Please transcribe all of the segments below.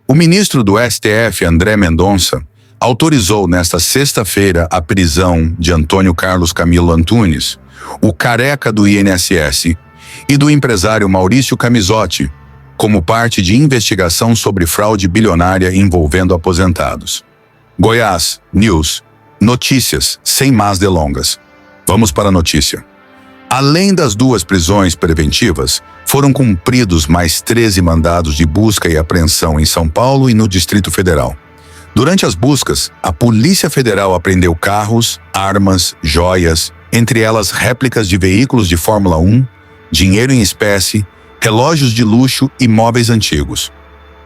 O ministro do STF, André Mendonça, autorizou nesta sexta-feira a prisão de Antônio Carlos Camilo Antunes, o careca do INSS, e do empresário Maurício Camizotti, como parte de investigação sobre fraude bilionária envolvendo aposentados. Goiás News. Notícias, sem más delongas. Vamos para a notícia. Além das 2 prisões preventivas, foram cumpridos mais 13 mandados de busca e apreensão em São Paulo e no Distrito Federal. Durante as buscas, a Polícia Federal apreendeu carros, armas, joias, entre elas réplicas de veículos de Fórmula 1, dinheiro em espécie, relógios de luxo e móveis antigos.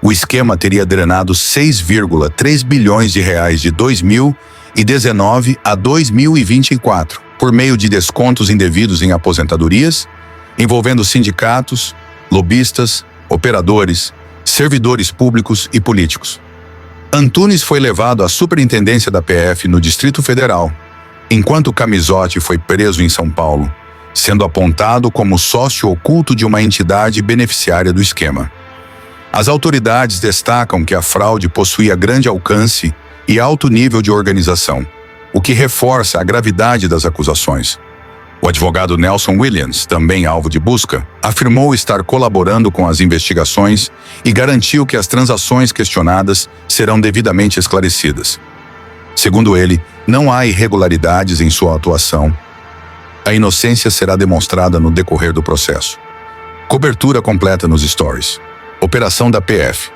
O esquema teria drenado 6,3 bilhões de reais de 2019 a 2024, por meio de descontos indevidos em aposentadorias, envolvendo sindicatos, lobistas, operadores, servidores públicos e políticos. Antunes foi levado à superintendência da PF no Distrito Federal, enquanto Camizotti foi preso em São Paulo, sendo apontado como sócio oculto de uma entidade beneficiária do esquema. As autoridades destacam que a fraude possuía grande alcance e alto nível de organização, o que reforça a gravidade das acusações. O advogado Nelson Williams, também alvo de busca, afirmou estar colaborando com as investigações e garantiu que as transações questionadas serão devidamente esclarecidas. Segundo ele, não há irregularidades em sua atuação. A inocência será demonstrada no decorrer do processo. Cobertura completa nos stories. Operação da PF.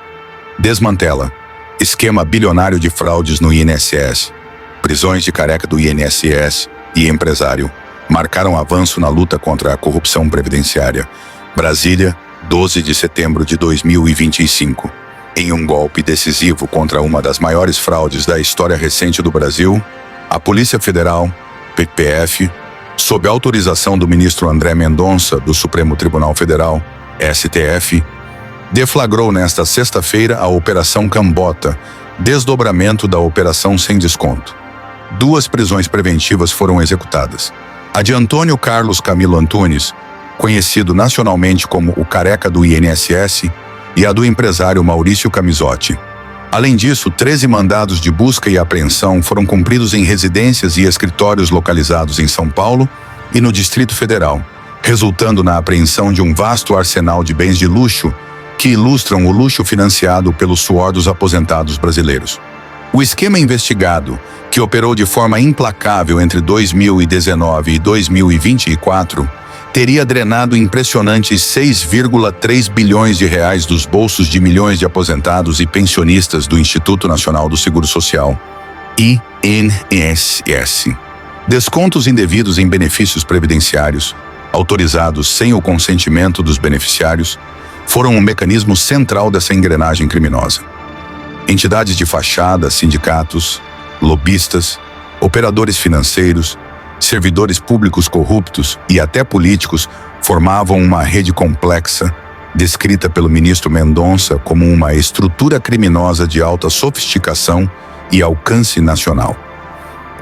Desmantela. Esquema bilionário de fraudes no INSS. Prisões de careca do INSS e empresário marcaram avanço na luta contra a corrupção previdenciária. Brasília, 12 de setembro de 2025. Em um golpe decisivo contra uma das maiores fraudes da história recente do Brasil, a Polícia Federal, PPF, sob autorização do ministro André Mendonça, do Supremo Tribunal Federal, STF, deflagrou nesta sexta-feira a Operação Cambota, desdobramento da Operação Sem Desconto. 2 prisões preventivas foram executadas. A de Antônio Carlos Camilo Antunes, conhecido nacionalmente como o careca do INSS, e a do empresário Maurício Camizotti. Além disso, 13 mandados de busca e apreensão foram cumpridos em residências e escritórios localizados em São Paulo e no Distrito Federal, resultando na apreensão de um vasto arsenal de bens de luxo que ilustram o luxo financiado pelo suor dos aposentados brasileiros. O esquema investigado, que operou de forma implacável entre 2019 e 2024, teria drenado impressionantes 6,3 bilhões de reais dos bolsos de milhões de aposentados e pensionistas do Instituto Nacional do Seguro Social, INSS. Descontos indevidos em benefícios previdenciários, autorizados sem o consentimento dos beneficiários, foram um mecanismo central dessa engrenagem criminosa. Entidades de fachada, sindicatos, lobistas, operadores financeiros, servidores públicos corruptos e até políticos formavam uma rede complexa, descrita pelo ministro Mendonça como uma estrutura criminosa de alta sofisticação e alcance nacional.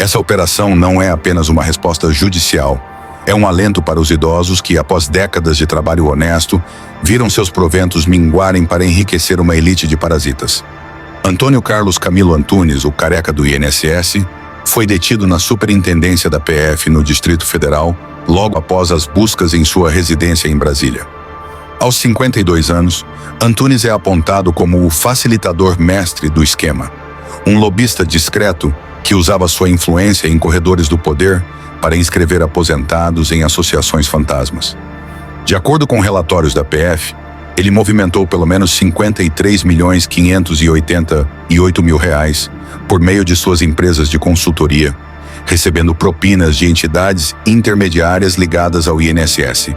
Essa operação não é apenas uma resposta judicial, é um alento para os idosos que, após décadas de trabalho honesto, viram seus proventos minguarem para enriquecer uma elite de parasitas. Antônio Carlos Camilo Antunes, o careca do INSS, foi detido na superintendência da PF no Distrito Federal, logo após as buscas em sua residência em Brasília. Aos 52 anos, Antunes é apontado como o facilitador mestre do esquema, um lobista discreto que usava sua influência em corredores do poder para inscrever aposentados em associações fantasmas. De acordo com relatórios da PF, ele movimentou pelo menos 53.588.000 reais por meio de suas empresas de consultoria, recebendo propinas de entidades intermediárias ligadas ao INSS.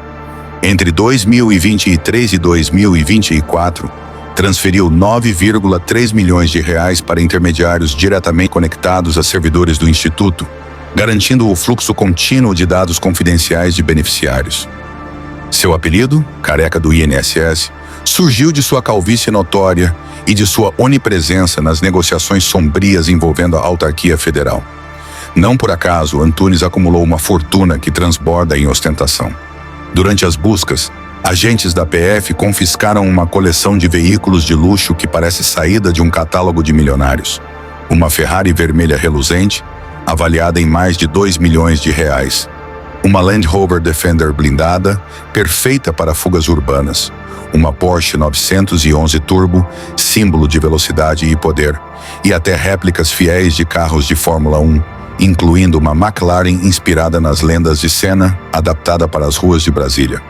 Entre 2023 e 2024, transferiu 9,3 milhões de reais para intermediários diretamente conectados a servidores do Instituto, garantindo o fluxo contínuo de dados confidenciais de beneficiários. Seu apelido, careca do INSS, surgiu de sua calvície notória e de sua onipresença nas negociações sombrias envolvendo a autarquia federal. Não por acaso, Antunes acumulou uma fortuna que transborda em ostentação. Durante as buscas, Agentes da PF confiscaram uma coleção de veículos de luxo que parece saída de um catálogo de milionários. Uma Ferrari vermelha reluzente, avaliada em mais de 2 milhões de reais. Uma Land Rover Defender blindada, perfeita para fugas urbanas. Uma Porsche 911 Turbo, símbolo de velocidade e poder. E até réplicas fiéis de carros de Fórmula 1, incluindo uma McLaren inspirada nas lendas de Senna, adaptada para as ruas de Brasília.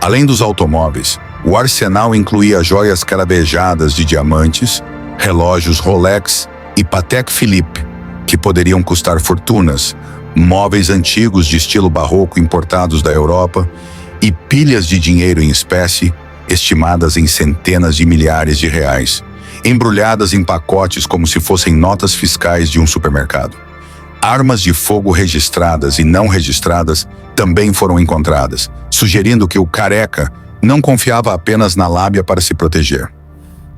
Além dos automóveis, o arsenal incluía joias caravejadas de diamantes, relógios Rolex e Patek Philippe, que poderiam custar fortunas, móveis antigos de estilo barroco importados da Europa e pilhas de dinheiro em espécie, estimadas em centenas de milhares de reais, embrulhadas em pacotes como se fossem notas fiscais de um supermercado. Armas de fogo registradas e não registradas também foram encontradas, sugerindo que o careca não confiava apenas na lábia para se proteger.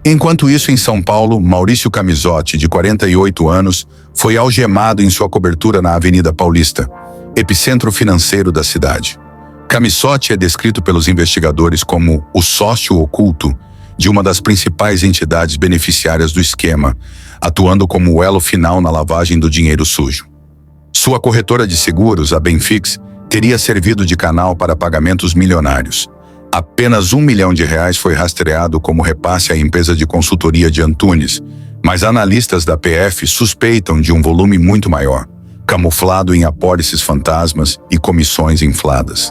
Enquanto isso, em São Paulo, Maurício Camisotti, de 48 anos, foi algemado em sua cobertura na Avenida Paulista, epicentro financeiro da cidade. Camisotti é descrito pelos investigadores como o sócio oculto de uma das principais entidades beneficiárias do esquema, atuando como o elo final na lavagem do dinheiro sujo. Sua corretora de seguros, a Benfix, teria servido de canal para pagamentos milionários. Apenas R$1 milhão foi rastreado como repasse à empresa de consultoria de Antunes, mas analistas da PF suspeitam de um volume muito maior, camuflado em apólices fantasmas e comissões infladas.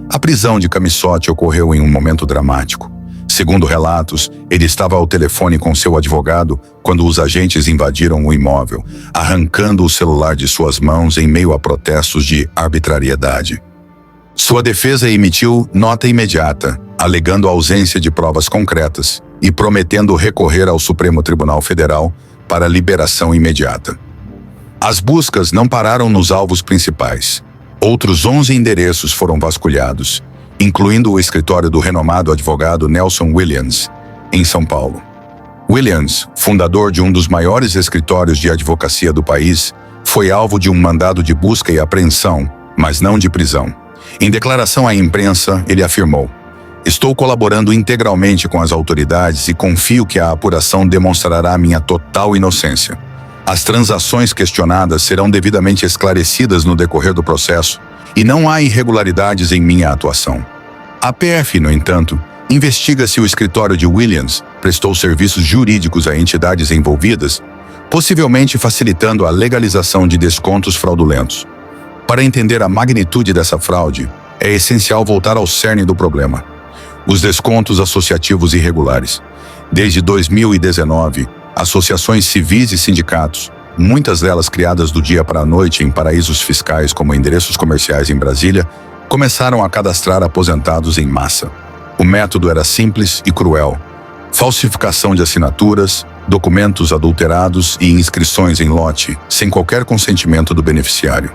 A prisão de Camisotti ocorreu em um momento dramático. Segundo relatos, ele estava ao telefone com seu advogado quando os agentes invadiram o imóvel, arrancando o celular de suas mãos em meio a protestos de arbitrariedade. Sua defesa emitiu nota imediata, alegando a ausência de provas concretas e prometendo recorrer ao Supremo Tribunal Federal para liberação imediata. As buscas não pararam nos alvos principais. Outros 11 endereços foram vasculhados, incluindo o escritório do renomado advogado Nelson Williams, em São Paulo. Williams, fundador de um dos maiores escritórios de advocacia do país, foi alvo de um mandado de busca e apreensão, mas não de prisão. Em declaração à imprensa, ele afirmou: "Estou colaborando integralmente com as autoridades e confio que a apuração demonstrará minha total inocência. As transações questionadas serão devidamente esclarecidas no decorrer do processo e não há irregularidades em minha atuação." A PF, no entanto, investiga se o escritório de Williams prestou serviços jurídicos a entidades envolvidas, possivelmente facilitando a legalização de descontos fraudulentos. Para entender a magnitude dessa fraude, é essencial voltar ao cerne do problema: os descontos associativos irregulares. Desde 2019, associações civis e sindicatos, muitas delas criadas do dia para a noite em paraísos fiscais como endereços comerciais em Brasília, começaram a cadastrar aposentados em massa. O método era simples e cruel: falsificação de assinaturas, documentos adulterados e inscrições em lote, sem qualquer consentimento do beneficiário.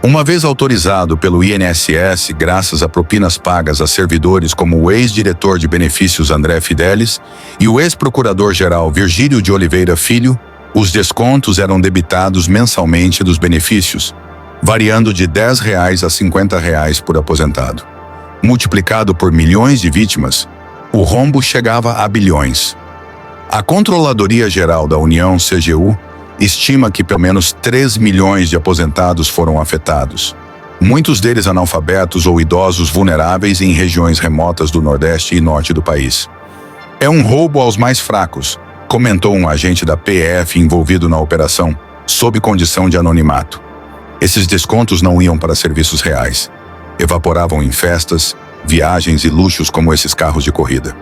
Uma vez autorizado pelo INSS, graças a propinas pagas a servidores como o ex-diretor de benefícios André Fidelis e o ex-procurador-geral Virgílio de Oliveira Filho, os descontos eram debitados mensalmente dos benefícios, variando de R$10 a R$50 por aposentado. Multiplicado por milhões de vítimas, o rombo chegava a bilhões. A Controladoria Geral da União, CGU, estima que pelo menos 3 milhões de aposentados foram afetados, muitos deles analfabetos ou idosos vulneráveis em regiões remotas do Nordeste e Norte do país. "É um roubo aos mais fracos", comentou um agente da PF envolvido na operação, sob condição de anonimato. Esses descontos não iam para serviços reais. Evaporavam em festas, viagens e luxos como esses carros de corrida.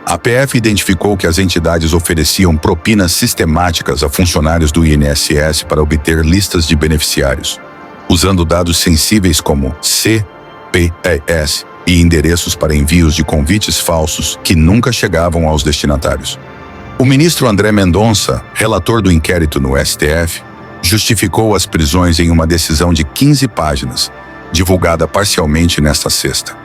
A PF identificou que as entidades ofereciam propinas sistemáticas a funcionários do INSS para obter listas de beneficiários, usando dados sensíveis como CPES e endereços para envios de convites falsos que nunca chegavam aos destinatários. O ministro André Mendonça, relator do inquérito no STF, justificou as prisões em uma decisão de 15 páginas, divulgada parcialmente nesta sexta.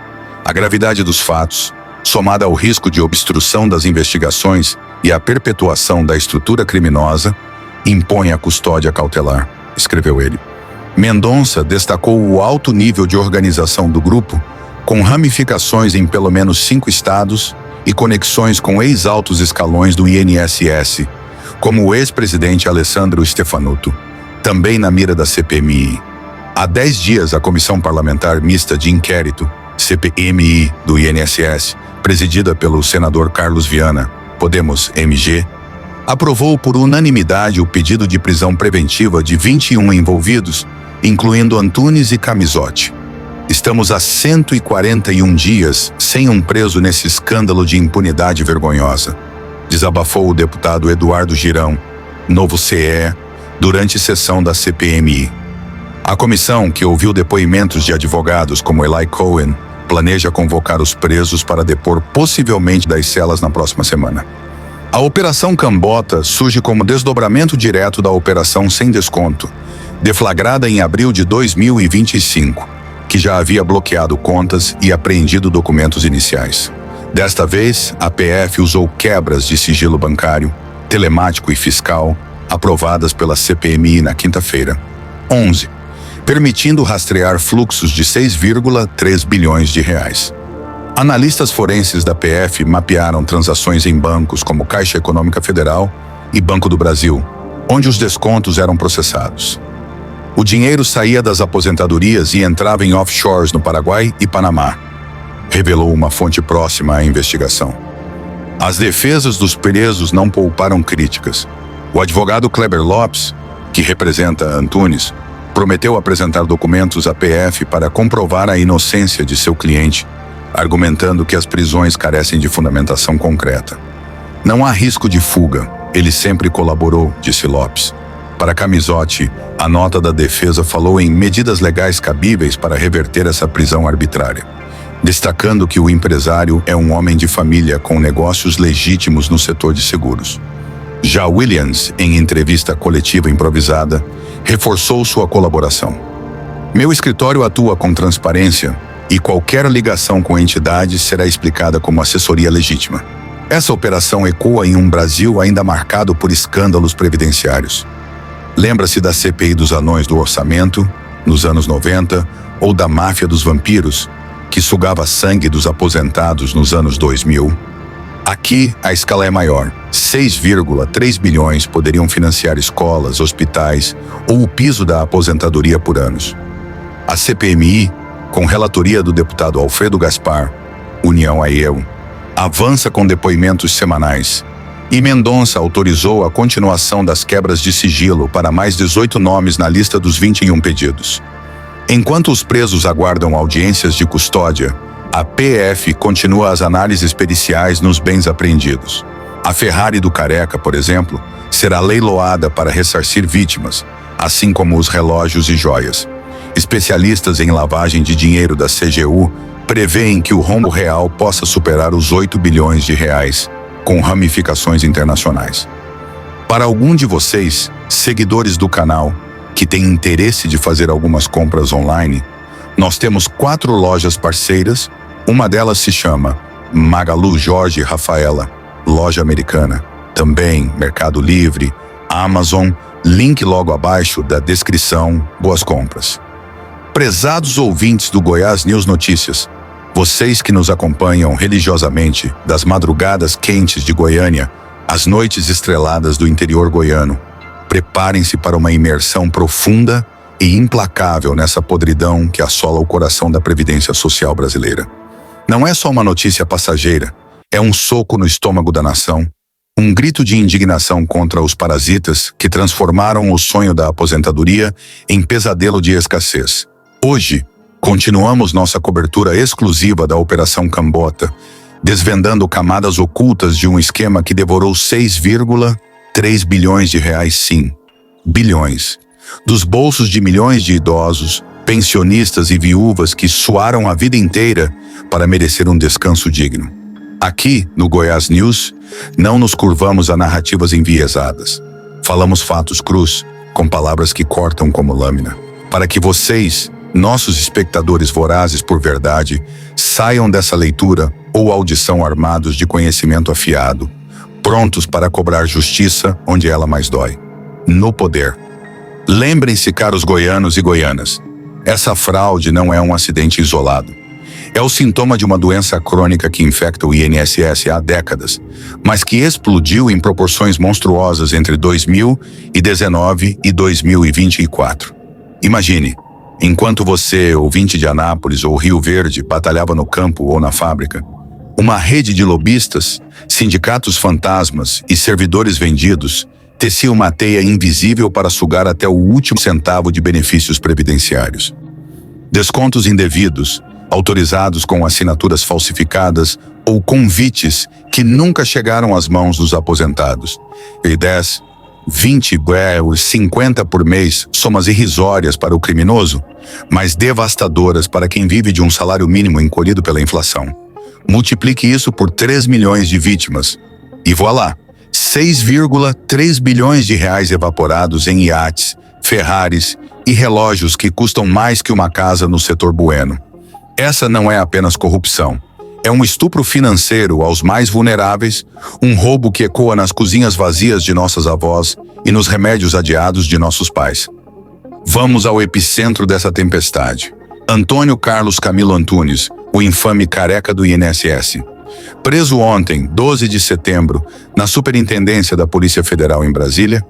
A gravidade dos fatos, somada ao risco de obstrução das investigações e à perpetuação da estrutura criminosa, impõe a custódia cautelar, escreveu ele. Mendonça destacou o alto nível de organização do grupo, com ramificações em pelo menos 5 estados e conexões com ex-altos escalões do INSS, como o ex-presidente Alessandro Stefanuto, também na mira da CPMI. Há 10 dias, a Comissão Parlamentar Mista de Inquérito, CPMI, do INSS, presidida pelo senador Carlos Viana, Podemos MG, aprovou por unanimidade o pedido de prisão preventiva de 21 envolvidos, incluindo Antunes e Camizotti. Estamos há 141 dias sem um preso nesse escândalo de impunidade vergonhosa, desabafou o deputado Eduardo Girão, novo CE, durante sessão da CPMI. A comissão, que ouviu depoimentos de advogados como Eli Cohen, planeja convocar os presos para depor possivelmente das celas na próxima semana. A Operação Cambota surge como desdobramento direto da Operação Sem Desconto, deflagrada em abril de 2025, que já havia bloqueado contas e apreendido documentos iniciais. Desta vez, a PF usou quebras de sigilo bancário, telemático e fiscal, aprovadas pela CPMI na quinta-feira, 11, permitindo rastrear fluxos de 6,3 bilhões de reais. Analistas forenses da PF mapearam transações em bancos como Caixa Econômica Federal e Banco do Brasil, onde os descontos eram processados. O dinheiro saía das aposentadorias e entrava em offshores no Paraguai e Panamá, revelou uma fonte próxima à investigação. As defesas dos presos não pouparam críticas. O advogado Kleber Lopes, que representa Antunes, prometeu apresentar documentos à PF para comprovar a inocência de seu cliente, argumentando que as prisões carecem de fundamentação concreta. Não há risco de fuga, ele sempre colaborou, disse Lopes. Para Camizotti, a nota da defesa falou em medidas legais cabíveis para reverter essa prisão arbitrária, destacando que o empresário é um homem de família com negócios legítimos no setor de seguros. Já Williams, em entrevista coletiva improvisada, reforçou sua colaboração. Meu escritório atua com transparência e qualquer ligação com entidades será explicada como assessoria legítima. Essa operação ecoa em um Brasil ainda marcado por escândalos previdenciários. Lembra-se da CPI dos anões do orçamento, nos anos 90, ou da máfia dos vampiros, que sugava sangue dos aposentados nos anos 2000? Aqui, a escala é maior. 6,3 bilhões poderiam financiar escolas, hospitais ou o piso da aposentadoria por anos. A CPMI, com relatoria do deputado Alfredo Gaspar, União AEL, avança com depoimentos semanais, e Mendonça autorizou a continuação das quebras de sigilo para mais 18 nomes na lista dos 21 pedidos. Enquanto os presos aguardam audiências de custódia, a PF continua as análises periciais nos bens apreendidos. A Ferrari do Careca, por exemplo, será leiloada para ressarcir vítimas, assim como os relógios e joias. Especialistas em lavagem de dinheiro da CGU prevêem que o rombo real possa superar os 8 bilhões de reais, com ramificações internacionais. Para algum de vocês, seguidores do canal, que têm interesse de fazer algumas compras online, nós temos 4 lojas parceiras, uma delas se chama Magalu Jorge Rafaela, loja americana, também Mercado Livre, Amazon, link logo abaixo da descrição, boas compras. Prezados ouvintes do Goiás News Notícias, vocês que nos acompanham religiosamente das madrugadas quentes de Goiânia às noites estreladas do interior goiano, preparem-se para uma imersão profunda e implacável nessa podridão que assola o coração da Previdência Social brasileira. Não é só uma notícia passageira, é um soco no estômago da nação, um grito de indignação contra os parasitas que transformaram o sonho da aposentadoria em pesadelo de escassez. Hoje, continuamos nossa cobertura exclusiva da Operação Cambota, desvendando camadas ocultas de um esquema que devorou 6,3 bilhões de reais, sim, bilhões, dos bolsos de milhões de idosos, pensionistas e viúvas que suaram a vida inteira para merecer um descanso digno. Aqui, no Goiás News, não nos curvamos a narrativas enviesadas. Falamos fatos crus, com palavras que cortam como lâmina, para que vocês, nossos espectadores vorazes por verdade, saiam dessa leitura ou audição armados de conhecimento afiado, prontos para cobrar justiça onde ela mais dói, no poder. Lembrem-se, caros goianos e goianas, essa fraude não é um acidente isolado. É o sintoma de uma doença crônica que infecta o INSS há décadas, mas que explodiu em proporções monstruosas entre 2019 e 2024. Imagine, enquanto você, ouvinte de Anápolis ou Rio Verde, batalhava no campo ou na fábrica, uma rede de lobistas, sindicatos fantasmas e servidores vendidos tecia uma teia invisível para sugar até o último centavo de benefícios previdenciários. Descontos indevidos, autorizados com assinaturas falsificadas ou convites que nunca chegaram às mãos dos aposentados. E 10, 20, 50 por mês, somas irrisórias para o criminoso, mas devastadoras para quem vive de um salário mínimo encolhido pela inflação. Multiplique isso por 3 milhões de vítimas e voilá, 6,3 bilhões de reais evaporados em iates, Ferraris e relógios que custam mais que uma casa no setor bueno. Essa não é apenas corrupção. É um estupro financeiro aos mais vulneráveis, um roubo que ecoa nas cozinhas vazias de nossas avós e nos remédios adiados de nossos pais. Vamos ao epicentro dessa tempestade. Antônio Carlos Camilo Antunes, o infame careca do INSS. Preso ontem, 12 de setembro, na Superintendência da Polícia Federal em Brasília,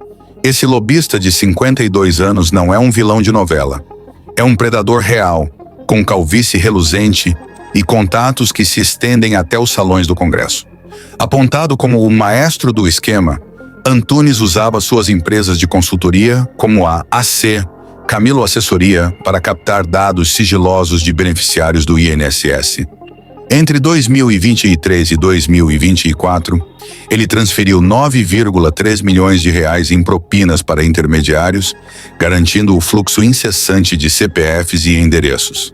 esse lobista de 52 anos não é um vilão de novela. É um predador real, com calvície reluzente e contatos que se estendem até os salões do Congresso. Apontado como o maestro do esquema, Antunes usava suas empresas de consultoria, como a AC, Camilo Assessoria, para captar dados sigilosos de beneficiários do INSS. Entre 2023 e 2024, ele transferiu 9,3 milhões de reais em propinas para intermediários, garantindo o fluxo incessante de CPFs e endereços.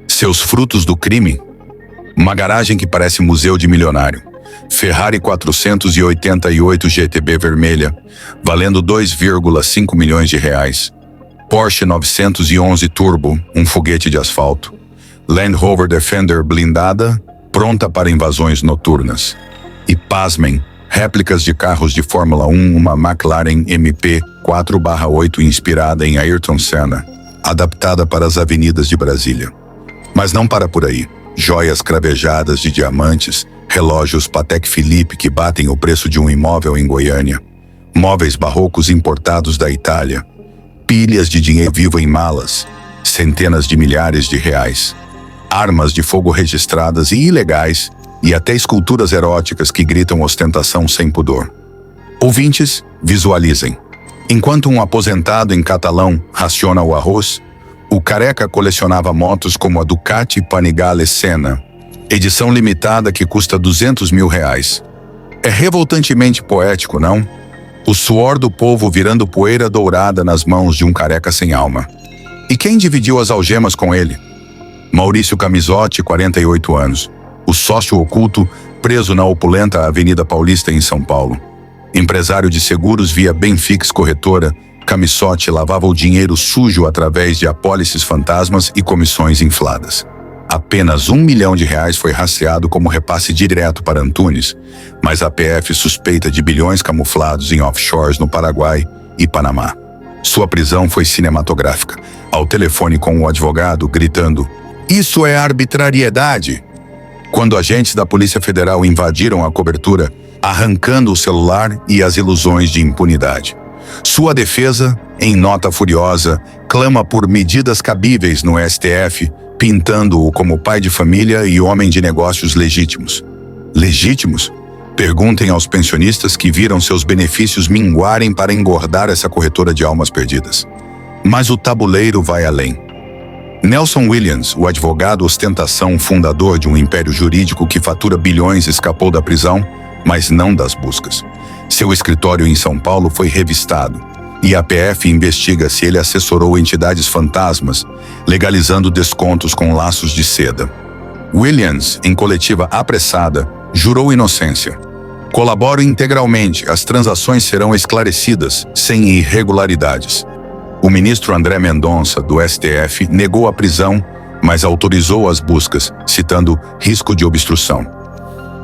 Seus frutos do crime? Uma garagem que parece museu de milionário. Ferrari 488 GTB vermelha, valendo 2,5 milhões de reais. Porsche 911 Turbo, um foguete de asfalto. Land Rover Defender blindada, pronta para invasões noturnas. E pasmem, réplicas de carros de Fórmula 1, uma McLaren MP 4/8 inspirada em Ayrton Senna, adaptada para as avenidas de Brasília. Mas não para por aí. Joias cravejadas de diamantes, relógios Patek Philippe que batem o preço de um imóvel em Goiânia, móveis barrocos importados da Itália, pilhas de dinheiro vivo em malas, centenas de milhares de reais, armas de fogo registradas e ilegais e até esculturas eróticas que gritam ostentação sem pudor. Ouvintes, visualizem. Enquanto um aposentado em catalão raciona o arroz, o careca colecionava motos como a Ducati Panigale Senna, edição limitada que custa 200 mil reais. É revoltantemente poético, não? O suor do povo virando poeira dourada nas mãos de um careca sem alma. E quem dividiu as algemas com ele? Maurício Camisotti, 48 anos. O sócio oculto, preso na opulenta Avenida Paulista em São Paulo. Empresário de seguros via Benfix Corretora, Camisotti lavava o dinheiro sujo através de apólices fantasmas e comissões infladas. Apenas R$1 milhão foi rastreado como repasse direto para Antunes, mas a PF suspeita de bilhões camuflados em offshores no Paraguai e Panamá. Sua prisão foi cinematográfica, ao telefone com o advogado gritando: "Isso é arbitrariedade!" Quando agentes da Polícia Federal invadiram a cobertura, arrancando o celular e as ilusões de impunidade. Sua defesa, em nota furiosa, clama por medidas cabíveis no STF, pintando-o como pai de família e homem de negócios legítimos. Legítimos? Perguntem aos pensionistas que viram seus benefícios minguarem para engordar essa corretora de almas perdidas. Mas o tabuleiro vai além. Nelson Williams, o advogado ostentação fundador de um império jurídico que fatura bilhões, escapou da prisão, mas não das buscas. Seu escritório em São Paulo foi revistado, e a PF investiga se ele assessorou entidades fantasmas, legalizando descontos com laços de seda. Williams, em coletiva apressada, jurou inocência. Colaboro integralmente, as transações serão esclarecidas, sem irregularidades. O ministro André Mendonça, do STF, negou a prisão, mas autorizou as buscas, citando risco de obstrução.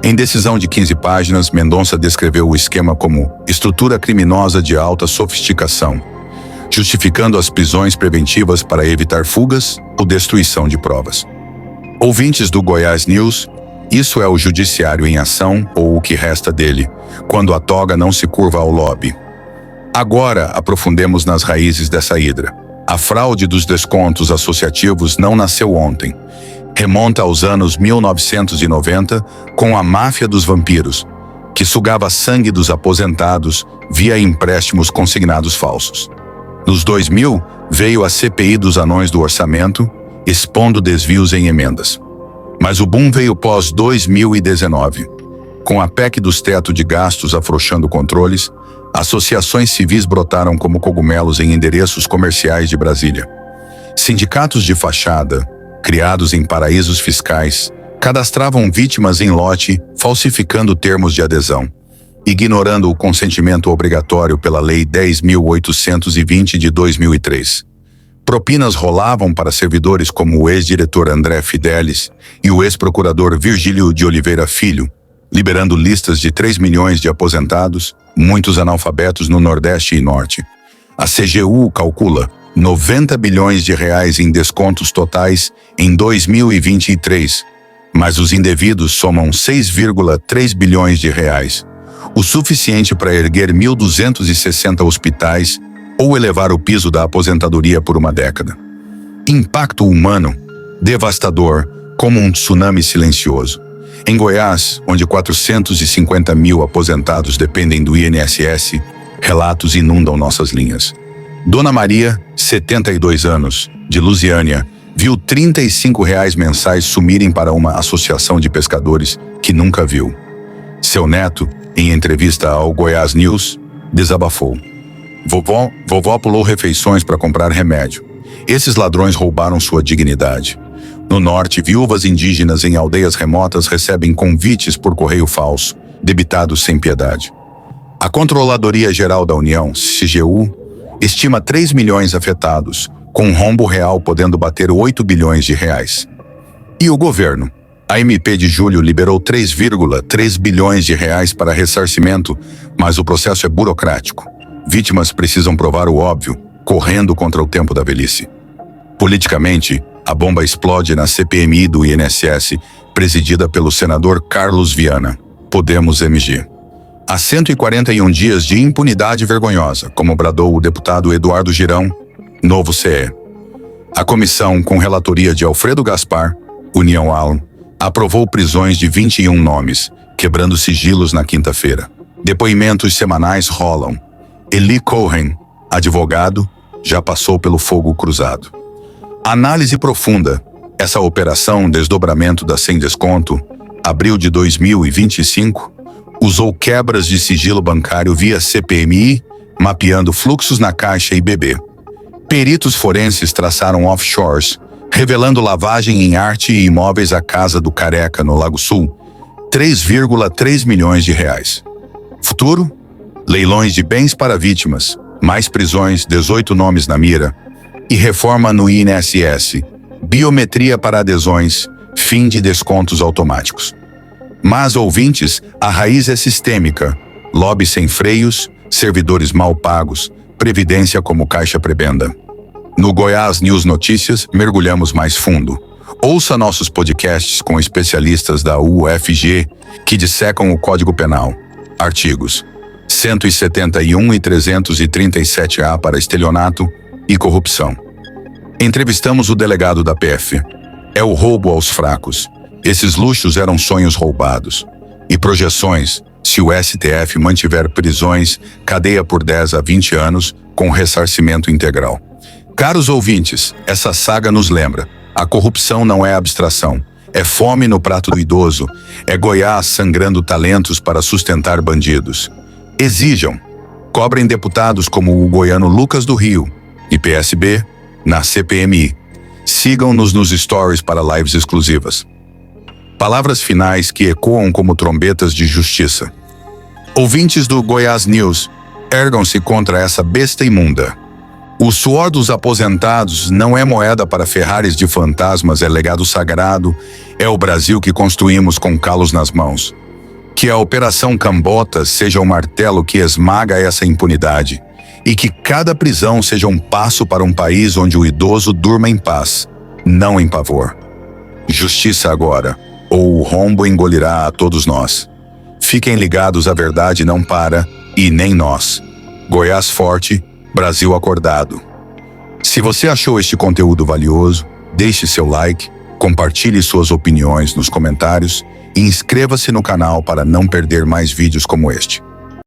Em decisão de 15 páginas, Mendonça descreveu o esquema como estrutura criminosa de alta sofisticação, justificando as prisões preventivas para evitar fugas ou destruição de provas. Ouvintes do Goiás News, isso é o judiciário em ação ou o que resta dele, quando a toga não se curva ao lobby. Agora aprofundemos nas raízes dessa hidra. A fraude dos descontos associativos não nasceu ontem. Remonta aos anos 1990 com a máfia dos vampiros, que sugava sangue dos aposentados via empréstimos consignados falsos. Nos 2000, veio a CPI dos anões do orçamento, expondo desvios em emendas. Mas o boom veio pós-2019. Com a PEC dos teto de gastos afrouxando controles, associações civis brotaram como cogumelos em endereços comerciais de Brasília. Sindicatos de fachada, criados em paraísos fiscais, cadastravam vítimas em lote, falsificando termos de adesão, ignorando o consentimento obrigatório pela Lei 10.820 de 2003. Propinas rolavam para servidores como o ex-diretor André Fidelis e o ex-procurador Virgílio de Oliveira Filho, liberando listas de 3 milhões de aposentados, muitos analfabetos no Nordeste e Norte. A CGU calcula 90 bilhões de reais em descontos totais em 2023, mas os indevidos somam 6,3 bilhões de reais, o suficiente para erguer 1.260 hospitais ou elevar o piso da aposentadoria por uma década. Impacto humano devastador, como um tsunami silencioso. Em Goiás, onde 450 mil aposentados dependem do INSS, relatos inundam nossas linhas. Dona Maria, 72 anos, de Lusiânia, viu R$ 35 mensais sumirem para uma associação de pescadores que nunca viu. Seu neto, em entrevista ao Goiás News, desabafou. Vovó pulou refeições para comprar remédio. Esses ladrões roubaram sua dignidade. No norte, viúvas indígenas em aldeias remotas recebem convites por correio falso, debitados sem piedade. A Controladoria Geral da União, CGU, estima 3 milhões afetados, com um rombo real podendo bater 8 bilhões de reais. E o governo? A MP de julho liberou 3,3 bilhões de reais para ressarcimento, mas o processo é burocrático. Vítimas precisam provar o óbvio, correndo contra o tempo da velhice. Politicamente, a bomba explode na CPMI do INSS, presidida pelo senador Carlos Viana, Podemos MG. Há 141 dias de impunidade vergonhosa, como bradou o deputado Eduardo Girão, Novo CE. A comissão, com relatoria de Alfredo Gaspar, União Alan, aprovou prisões de 21 nomes, quebrando sigilos na quinta-feira. Depoimentos semanais rolam. Eli Cohen, advogado, já passou pelo fogo cruzado. Análise profunda. Essa operação Desdobramento da Sem Desconto, abril de 2025, usou quebras de sigilo bancário via CPMI, mapeando fluxos na Caixa e BB. Peritos forenses traçaram offshores, revelando lavagem em arte e imóveis à Casa do Careca, no Lago Sul, 3,3 milhões de reais. Futuro? Leilões de bens para vítimas, mais prisões, 18 nomes na mira, e reforma no INSS, biometria para adesões, fim de descontos automáticos. Mas, ouvintes, a raiz é sistêmica, lobby sem freios, servidores mal pagos, previdência como caixa prebenda. No Goiás News Notícias, mergulhamos mais fundo. Ouça nossos podcasts com especialistas da UFG que dissecam o Código Penal. Artigos 171 e 337-A para estelionato e corrupção. Entrevistamos o delegado da PF. É o roubo aos fracos. Esses luxos eram sonhos roubados. E projeções, se o STF mantiver prisões, cadeia por 10 a 20 anos, com ressarcimento integral. Caros ouvintes, essa saga nos lembra. A corrupção não é abstração. É fome no prato do idoso. É Goiás sangrando talentos para sustentar bandidos. Exijam. Cobrem deputados como o goiano Lucas do Rio e PSB na CPMI. Sigam-nos nos stories para lives exclusivas. Palavras finais que ecoam como trombetas de justiça. Ouvintes do Goiás News, ergam-se contra essa besta imunda. O suor dos aposentados não é moeda para Ferraris de fantasmas, é legado sagrado, é o Brasil que construímos com calos nas mãos. Que a Operação Cambota seja o martelo que esmaga essa impunidade e que cada prisão seja um passo para um país onde o idoso durma em paz, não em pavor. Justiça agora, ou o rombo engolirá a todos nós. Fiquem ligados, a verdade não para, e nem nós. Goiás forte, Brasil acordado. Se você achou este conteúdo valioso, deixe seu like, compartilhe suas opiniões nos comentários e inscreva-se no canal para não perder mais vídeos como este.